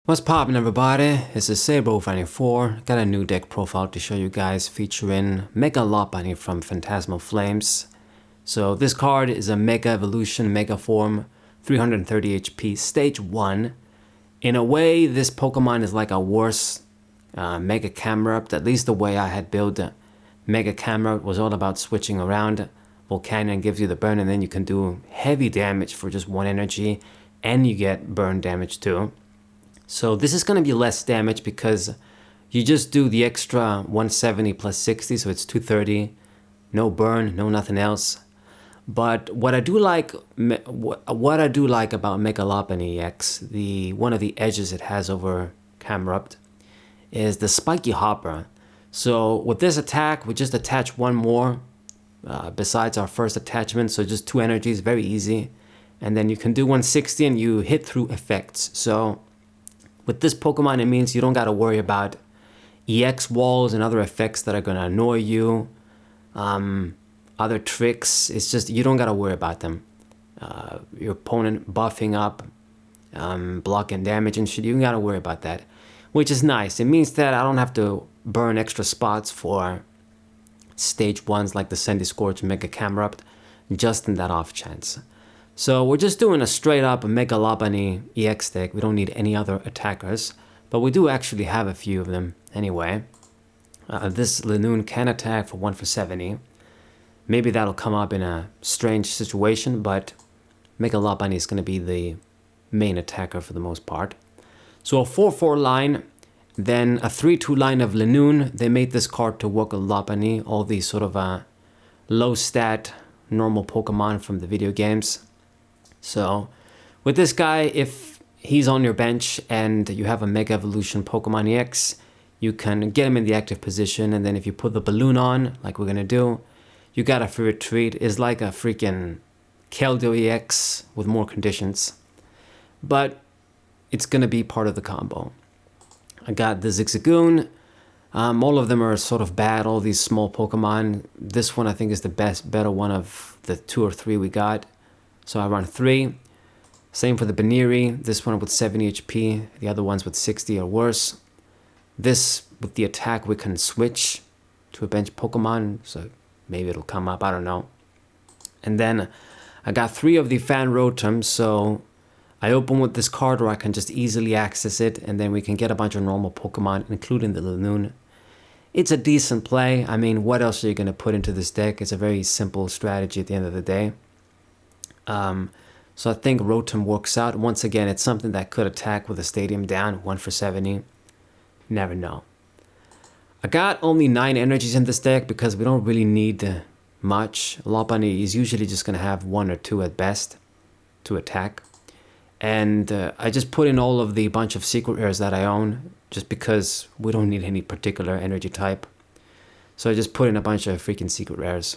What's poppin', everybody? This is Saber94. Got a new deck profile to show you guys featuring Mega Lopunny from Phantasmal Flames. So this card is a Mega Evolution Mega Form, 330 HP, Stage 1. In a way, this Pokemon is like a worse Mega Camerupt. At least the way I had built Mega Camerupt was all about switching around. Volcanion gives you the burn and then you can do heavy damage for just one energy, and you get burn damage too. So this is going to be less damage because you just do the extra 170 plus 60, so it's 230. No burn, no nothing else. But what I do like about Mega Lopunny EX, one of the edges it has over Camerupt, is the Spiky Hopper. So with this attack, we just attach one more besides our first attachment, so just two energies, very easy. And then you can do 160 and you hit through effects. So with this Pokemon, it means you don't got to worry about EX walls and other effects that are going to annoy you. Other tricks, it's just, you don't got to worry about them. Your opponent buffing up, blocking damage and shit, you don't got to worry about that. Which is nice. It means that I don't have to burn extra spots for stage ones like the Sandy Scorch Mega Camerupt, just in that off chance. So we're just doing a straight up Mega Lopunny EX deck. We don't need any other attackers, but we do actually have a few of them anyway. This Linoone can attack for 1 for 70. Maybe that'll come up in a strange situation, but Mega Lopunny is going to be the main attacker for the most part. So a 4-4 line, then a 3-2 line of Linoone. They made this card to work with Lopunny, all these sort of low stat normal Pokemon from the video games. So with this guy, if he's on your bench and you have a Mega Evolution Pokemon EX, you can get him in the active position, and then if you put the balloon on, like we're going to do, you got a free retreat. It's like a freaking Keldeo EX with more conditions. But it's going to be part of the combo. I got the Zigzagoon. All of them are sort of bad, all these small Pokemon. This one I think is the better one of the 2 or 3 we got. So I run 3. Same for the Baniri. This one with 70 HP. The other ones with 60 or worse. This, with the attack, we can switch to a bench Pokemon. So maybe it'll come up. I don't know. And then I got 3 of the Fan Rotoms. So I open with this card where I can just easily access it. And then we can get a bunch of normal Pokemon, including the Linoone. It's a decent play. I mean, what else are you going to put into this deck? It's a very simple strategy at the end of the day. So I think Rotom works out. Once again, it's something that could attack with a stadium down, 1 for 70. Never know. I got only 9 energies in this deck because we don't really need much. Lopunny is usually just going to have 1 or 2 at best to attack. And I just put in all of the bunch of secret rares that I own just because we don't need any particular energy type. So I just put in a bunch of freaking secret rares.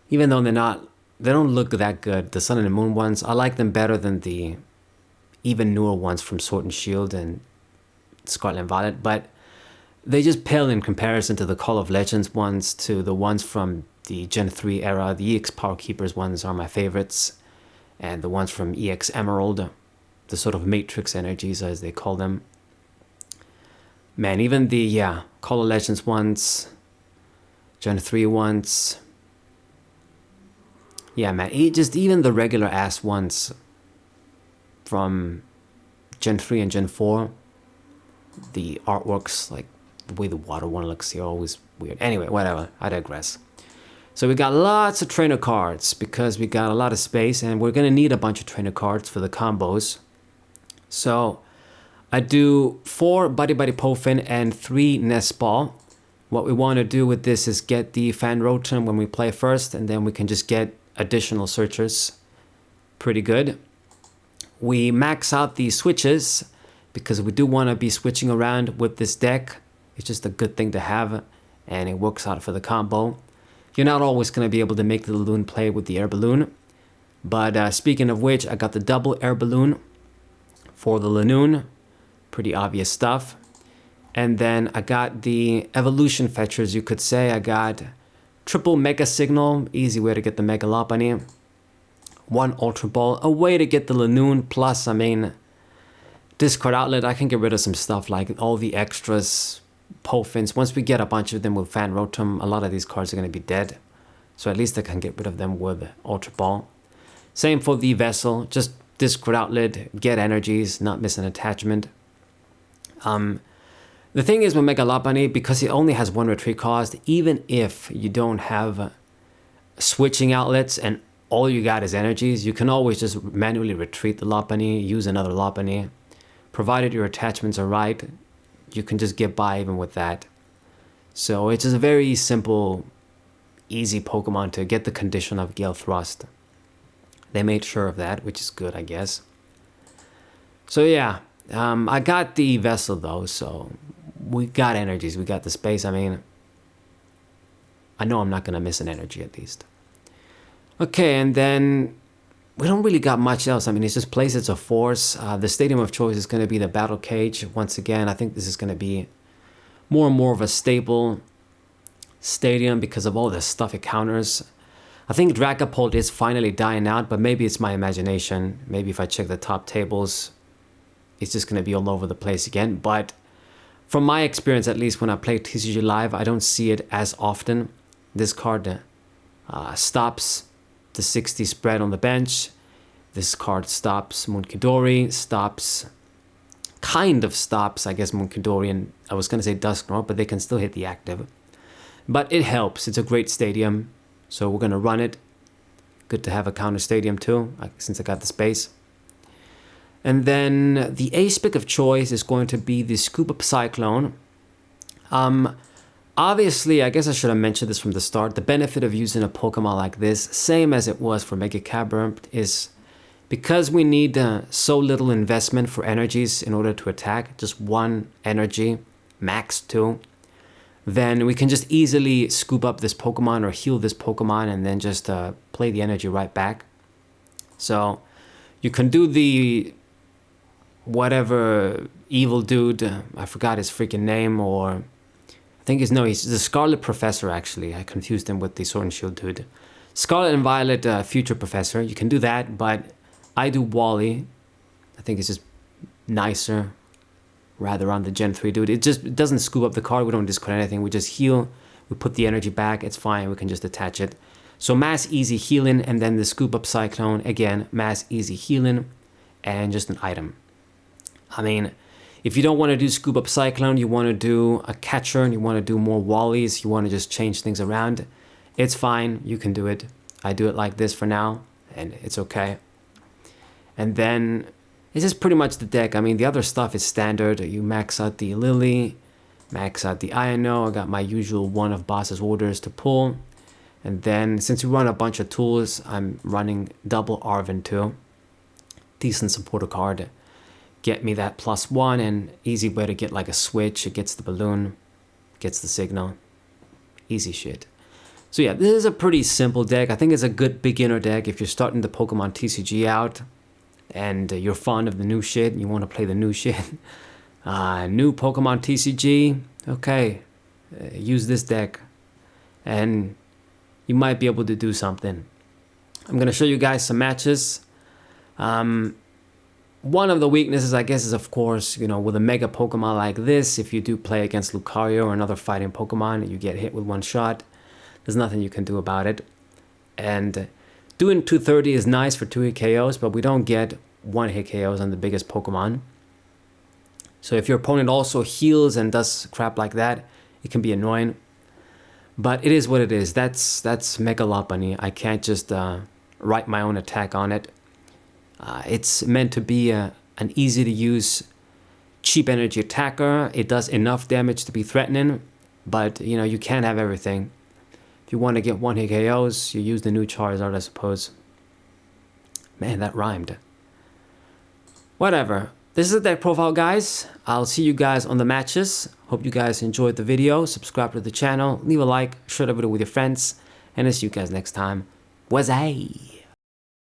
Even though they don't look that good. The Sun and the Moon ones, I like them better than the even newer ones from Sword and Shield and Scarlet and Violet, but they just pale in comparison to the Call of Legends ones, to the ones from the Gen 3 era. The EX Power Keepers ones are my favorites, and the ones from EX Emerald, the sort of Matrix energies as they call them. Man, even the, Call of Legends ones, Gen 3 ones, yeah, man, just even the regular ass ones from Gen 3 and Gen 4, the artworks, like the way the water one looks, they're always weird. Anyway, whatever, I digress. So we got lots of trainer cards because we got a lot of space and we're going to need a bunch of trainer cards for the combos. So I do 4 Buddy Buddy Pofin and 3 Nest Ball. What we want to do with this is get the Fan Rotom when we play first, and then we can just get additional searchers. Pretty good. We max out the switches because we do want to be switching around with this deck. It's just a good thing to have, and it works out for the combo. You're not always going to be able to make the Linoone play with the Air Balloon, but speaking of which, I got the double Air Balloon for the Linoone. Pretty obvious stuff. And then I got the Evolution Fetchers, you could say. I got triple Mega Signal, easy way to get the Mega Lopunny. 1 Ultra Ball, a way to get the Linoone, plus, I mean, discard outlet, I can get rid of some stuff like all the extras, Pofins. Once we get a bunch of them with Fan Rotom, a lot of these cards are going to be dead. So at least I can get rid of them with Ultra Ball. Same for the Vessel, just discard outlet, get energies, not miss an attachment. The thing is with Mega Lopunny, because it only has one retreat cost, even if you don't have switching outlets and all you got is energies, you can always just manually retreat the Lopunny, use another Lopunny. Provided your attachments are right, you can just get by even with that. So it's just a very simple, easy Pokemon to get the condition of Gale Thrust. They made sure of that, which is good, I guess. So yeah, I got the Vessel though, so we got energies, we got the space. I mean, I know I'm not gonna miss an energy at least. Okay, and then we don't really got much else. I mean, it's just Places of Force. The stadium of choice is going to be the Battle Cage. Once again, I think this is going to be more and more of a stable stadium because of all the stuff it counters. I think Dragapult is finally dying out, but maybe it's my imagination. Maybe if I check the top tables, it's just going to be all over the place again. But from my experience, at least when I play TCG Live, I don't see it as often. This card stops the 60 spread on the bench. This card stops Munkidori, kind of stops, I guess, Munkidori, and I was going to say Dusknoir, but they can still hit the active. But it helps. It's a great stadium, so we're going to run it. Good to have a counter stadium too, since I got the space. And then the ace pick of choice is going to be the Scoop Up Cyclone. Obviously, I guess I should have mentioned this from the start. The benefit of using a Pokemon like this, same as it was for Mega Cabra, is because we need so little investment for energies in order to attack, just one energy, max 2, then we can just easily scoop up this Pokemon or heal this Pokemon and then just play the energy right back. So you can do the whatever evil dude, I forgot his freaking name, or I think he's the Scarlet Professor, actually. I confused him with the Sword and Shield dude. Scarlet and Violet Future Professor. You can do that, but I do Wally. I think it's just nicer, rather on the Gen 3 dude. It doesn't scoop up the card. We don't discard anything. We just heal. We put the energy back. It's fine. We can just attach it. So mass easy healing, and then the Scoop Up Cyclone. Again, mass easy healing, and just an item. I mean, if you don't want to do Scoop Up Cyclone, you want to do a catcher, and you want to do more Wallies, you want to just change things around, it's fine, you can do it. I do it like this for now, and it's okay. And then, it's just pretty much the deck. I mean, the other stuff is standard. You max out the Lily, max out the Iono. I got my usual one of Boss's orders to pull. And then, since we run a bunch of tools, I'm running double Arven too. Decent supporter card. Get me that +1, and easy way to get like a switch. It gets the balloon, gets the signal. Easy shit. So yeah, this is a pretty simple deck. I think it's a good beginner deck if you're starting the Pokemon TCG out and you're fond of the new shit and you want to play the new shit. New Pokemon TCG, okay, use this deck and you might be able to do something. I'm going to show you guys some matches. One of the weaknesses, I guess, is of course, you know, with a Mega Pokemon like this, if you do play against Lucario or another fighting Pokemon, you get hit with one shot. There's nothing you can do about it. And doing 230 is nice for 2-hit KOs, but we don't get 1-hit KOs on the biggest Pokemon. So if your opponent also heals and does crap like that, it can be annoying. But it is what it is. That's Mega Lopunny. I can't just write my own attack on it. It's meant to be an easy-to-use, cheap energy attacker. It does enough damage to be threatening, but you know, you can't have everything. If you want to get 1-hit KOs, you use the new Charizard, I suppose. Man, that rhymed. Whatever. This is the deck profile, guys. I'll see you guys on the matches. Hope you guys enjoyed the video. Subscribe to the channel, leave a like, share the video with your friends, and I'll see you guys next time. Wazay!